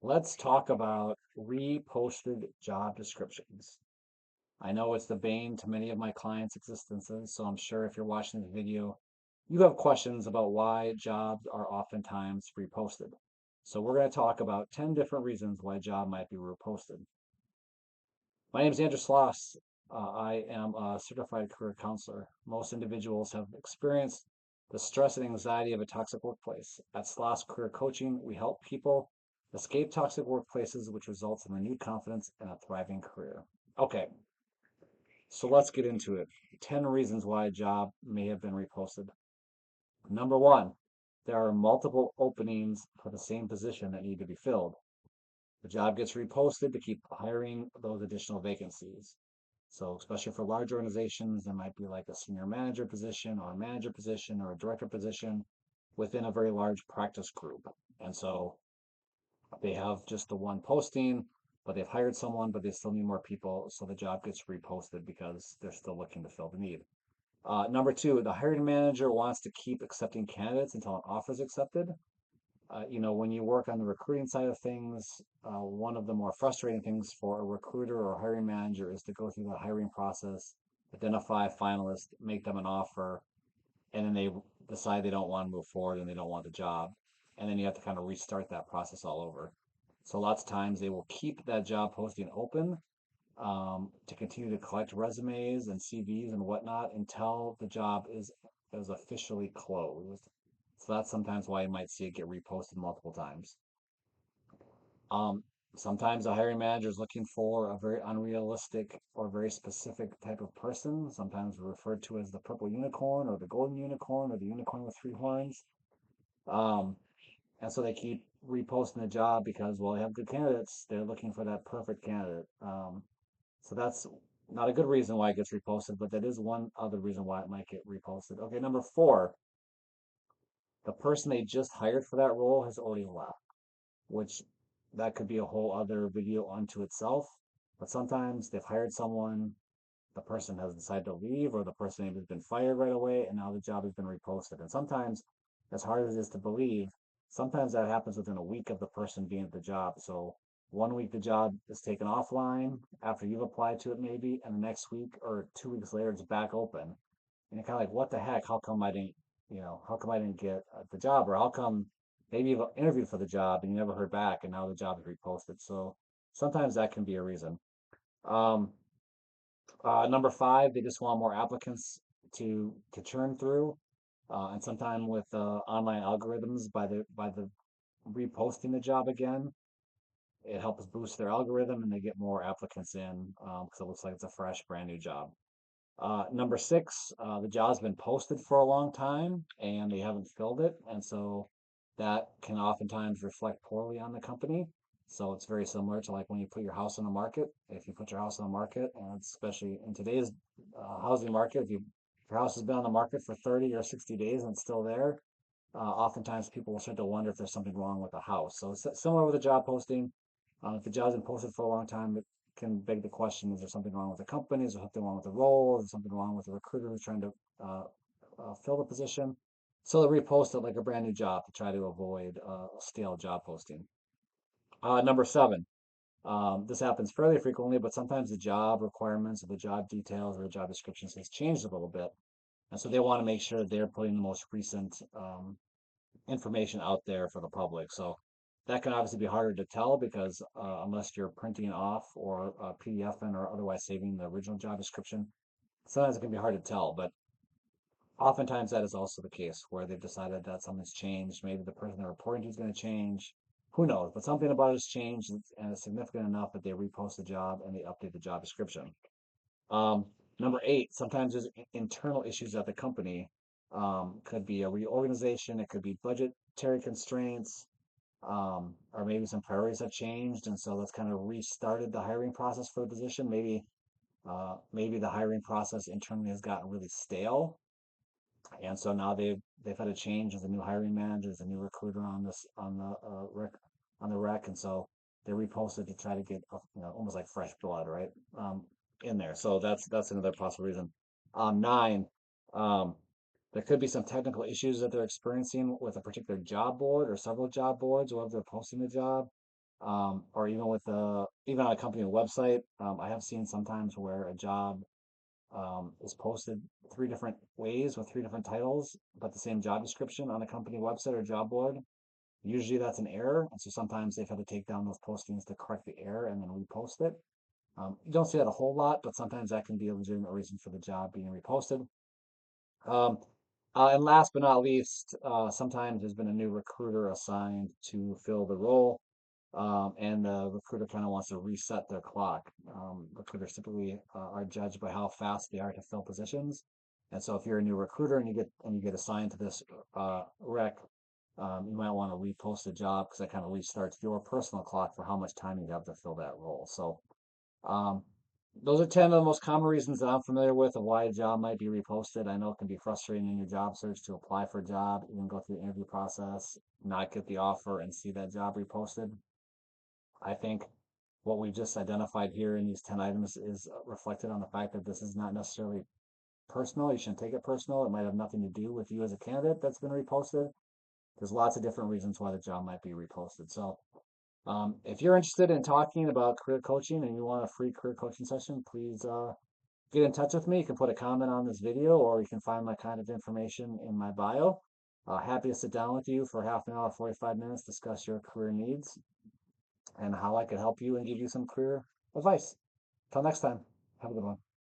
Let's talk about reposted job descriptions. I know it's the bane to many of my clients' existences, so I'm sure if you're watching this video, you have questions about why jobs are oftentimes reposted. So we're going to talk about 10 different reasons why a job might be reposted. My name is Andrew Sloss. I am a certified career counselor. Most individuals have experienced the stress and anxiety of a toxic workplace. At Sloss Career Coaching, we help people escape toxic workplaces, which results in renewed confidence and a thriving career. Okay, so let's get into it. 10 reasons why a job may have been reposted. Number one, there are multiple openings for the same position that need to be filled. The job gets reposted to keep hiring those additional vacancies. So, especially for large organizations, there might be like a senior manager position or a manager position or a director position within a very large practice group. And so they have just the one posting, but they've hired someone, but they still need more people. So the job gets reposted because they're still looking to fill the need. Number two, the hiring manager wants to keep accepting candidates until an offer is accepted. When you work on the recruiting side of things, one of the more frustrating things for a recruiter or a hiring manager is to go through the hiring process, identify finalists, make them an offer, and then they decide they don't want to move forward and they don't want the job. And then you have to kind of restart that process all over. So lots of times they will keep that job posting open to continue to collect resumes and CVs and whatnot until the job is officially closed. So that's sometimes why you might see it get reposted multiple times. Um, Sometimes the hiring manager is looking for a very unrealistic or very specific type of person, sometimes referred to as the purple unicorn or the golden unicorn or the unicorn with three horns. Um, and so they keep reposting the job because, well, they have good candidates. They're looking for that perfect candidate. So that's not a good reason why it gets reposted, but that is one other reason why it might get reposted. Okay, number four, the person they just hired for that role has already left, which that could be a whole other video unto itself. But sometimes they've hired someone, the person has decided to leave, or the person has been fired right away, and now the job has been reposted. And sometimes, as hard as it is to believe, sometimes that happens within a week of the person being at the job. So one week the job is taken offline after you've applied to it, maybe, and the next week or 2 weeks later it's back open. And you're kind of like, what the heck? How come I didn't get the job? Or how come maybe you've interviewed for the job and you never heard back and now the job is reposted? So sometimes that can be a reason. Um, Number five, they just want more applicants to churn through, and sometimes with online algorithms by the reposting the job again, it helps boost their algorithm and they get more applicants in because it looks like it's a fresh, brand new job. Number six, the job's been posted for a long time and they haven't filled it, and so that can oftentimes reflect poorly on the company. So it's very similar to like when you put your house on the market. If you put your house on the market, and especially in today's housing market, if your house has been on the market for 30 or 60 days and it's still there, oftentimes people will start to wonder if there's something wrong with the house. So it's similar with a job posting. If the job's been posted for a long time, it can beg the question: Is there something wrong with the company? Is there something wrong with the role? Is there something wrong with the recruiter who's trying to fill the position? So they repost it like a brand new job to try to avoid a stale job posting. Number seven, this happens fairly frequently, but sometimes the job requirements or the job details or the job descriptions has changed a little bit. And so they want to make sure that they're putting the most recent information out there for the public. So that can obviously be harder to tell because unless you're printing off or PDFing or otherwise saving the original job description, sometimes it can be hard to tell. But oftentimes that is also the case where they've decided that something's changed. Maybe the person they're reporting to is going to change. Who knows? But something about it has changed and it's significant enough that they repost the job and they update the job description. Um, Number eight, sometimes there's internal issues at the company. Could be a reorganization, it could be budgetary constraints, or maybe some priorities have changed, and so that's kind of restarted the hiring process for the position. Maybe the hiring process internally has gotten really stale, and so now they've had a change as a new hiring manager, as a new recruiter on this on the rec, and so they reposted to try to get almost like fresh blood, right? In there. So that's another possible reason. Nine, um, there could be some technical issues that they're experiencing with a particular job board or several job boards, wherever they're posting the job. or even with even on a company website. I have seen sometimes where a job is posted three different ways with three different titles, but the same job description on a company website or job board. Usually that's an error, and so sometimes they've had to take down those postings to correct the error and then repost it. You don't see that a whole lot, but sometimes that can be a legitimate reason for the job being reposted. Um, and last but not least, sometimes there's been a new recruiter assigned to fill the role, and the recruiter kind of wants to reset their clock. Recruiters typically are judged by how fast they are to fill positions, and so if you're a new recruiter and you get assigned to this rec, you might want to repost the job because that kind of restarts your personal clock for how much time you have to fill that role. So um, those are 10 of the most common reasons that I'm familiar with of why a job might be reposted. I know it can be frustrating in your job search to apply for a job, even go through the interview process, not get the offer, and see that job reposted. I think what we've just identified here in these 10 items is reflected on the fact that this is not necessarily personal. You shouldn't take it personal. It might have nothing to do with you as a candidate that's been reposted. There's lots of different reasons why the job might be reposted. So if you're interested in talking about career coaching and you want a free career coaching session, please get in touch with me. You can put a comment on this video or you can find my contact information in my bio. Happy to sit down with you for half an hour, 45 minutes, discuss your career needs and how I could help you and give you some career advice. Till next time, have a good one.